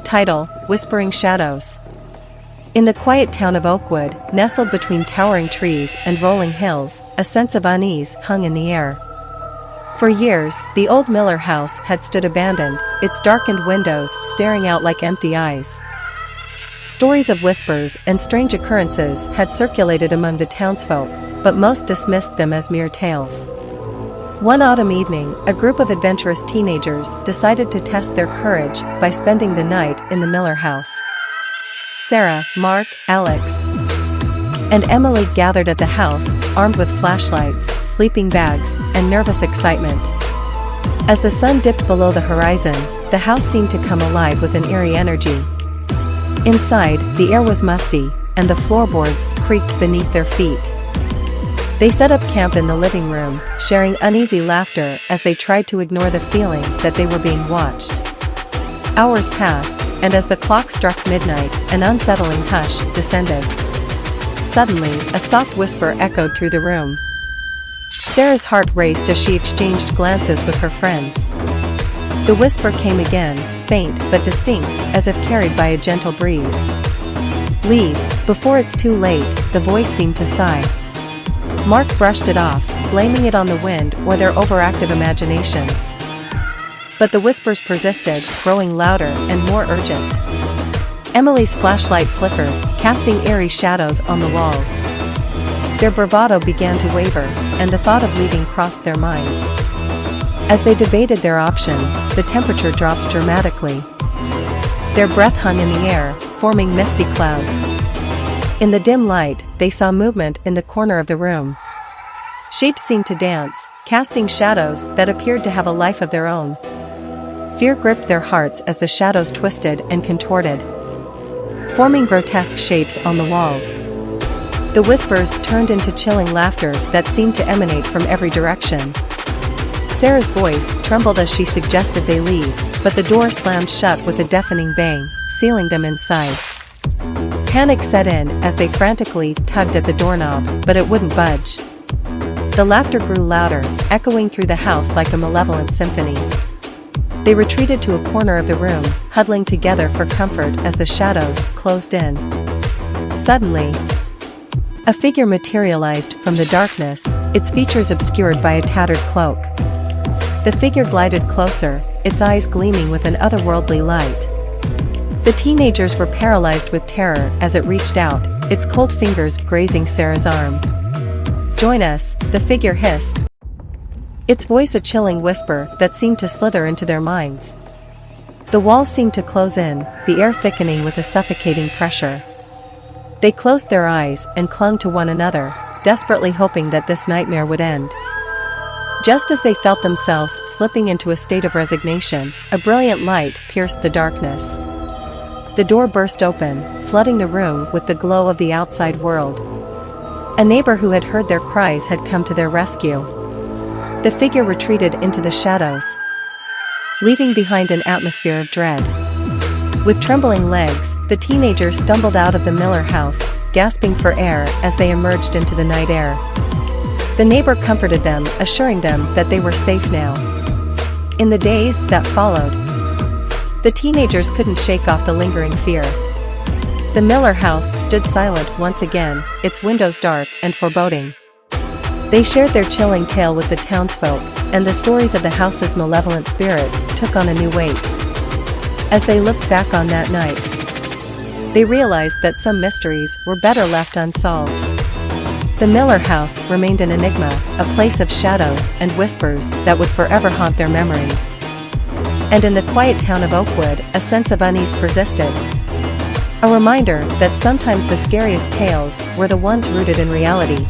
Title: Whispering Shadows. In the quiet town of Oakwood, nestled between towering trees and rolling hills, a sense of unease hung in the air. For years, the old Miller house had stood abandoned, its darkened windows staring out like empty eyes. Stories of whispers and strange occurrences had circulated among the townsfolk, but most dismissed them as mere tales. One autumn evening, a group of adventurous teenagers decided to test their courage by spending the night in the Miller house. Sarah, Mark, Alex, and Emily gathered at the house, armed with flashlights, sleeping bags, and nervous excitement. As the sun dipped below the horizon, the house seemed to come alive with an eerie energy. Inside, the air was musty, and the floorboards creaked beneath their feet. They set up camp in the living room, sharing uneasy laughter as they tried to ignore the feeling that they were being watched. Hours passed, and as the clock struck midnight, an unsettling hush descended. Suddenly, a soft whisper echoed through the room. Sarah's heart raced as she exchanged glances with her friends. The whisper came again, faint but distinct, as if carried by a gentle breeze. "Leave, before it's too late," the voice seemed to sigh. Mark brushed it off, blaming it on the wind or their overactive imaginations. But the whispers persisted, growing louder and more urgent. Emily's flashlight flickered, casting eerie shadows on the walls. Their bravado began to waver, and the thought of leaving crossed their minds. As they debated their options, the temperature dropped dramatically. Their breath hung in the air, forming misty clouds. In the dim light, they saw movement in the corner of the room. Shapes seemed to dance, casting shadows that appeared to have a life of their own. Fear gripped their hearts as the shadows twisted and contorted, forming grotesque shapes on the walls. The whispers turned into chilling laughter that seemed to emanate from every direction. Sarah's voice trembled as she suggested they leave, but the door slammed shut with a deafening bang, sealing them inside. Panic set in as they frantically tugged at the doorknob, but it wouldn't budge. The laughter grew louder, echoing through the house like a malevolent symphony. They retreated to a corner of the room, huddling together for comfort as the shadows closed in. Suddenly, a figure materialized from the darkness, its features obscured by a tattered cloak. The figure glided closer, its eyes gleaming with an otherworldly light. The teenagers were paralyzed with terror as it reached out, its cold fingers grazing Sarah's arm. "Join us," the figure hissed, its voice a chilling whisper that seemed to slither into their minds. The walls seemed to close in, the air thickening with a suffocating pressure. They closed their eyes and clung to one another, desperately hoping that this nightmare would end. Just as they felt themselves slipping into a state of resignation, a brilliant light pierced the darkness. The door burst open, flooding the room with the glow of the outside world. A neighbor who had heard their cries had come to their rescue. The figure retreated into the shadows, leaving behind an atmosphere of dread. With trembling legs, the teenagers stumbled out of the Miller house, gasping for air as they emerged into the night air. The neighbor comforted them, assuring them that they were safe now. In the days that followed, the teenagers couldn't shake off the lingering fear. The Miller house stood silent once again, its windows dark and foreboding. They shared their chilling tale with the townsfolk, and the stories of the house's malevolent spirits took on a new weight. As they looked back on that night, they realized that some mysteries were better left unsolved. The Miller house remained an enigma, a place of shadows and whispers that would forever haunt their memories. And in the quiet town of Oakwood, a sense of unease persisted. A reminder that sometimes the scariest tales were the ones rooted in reality.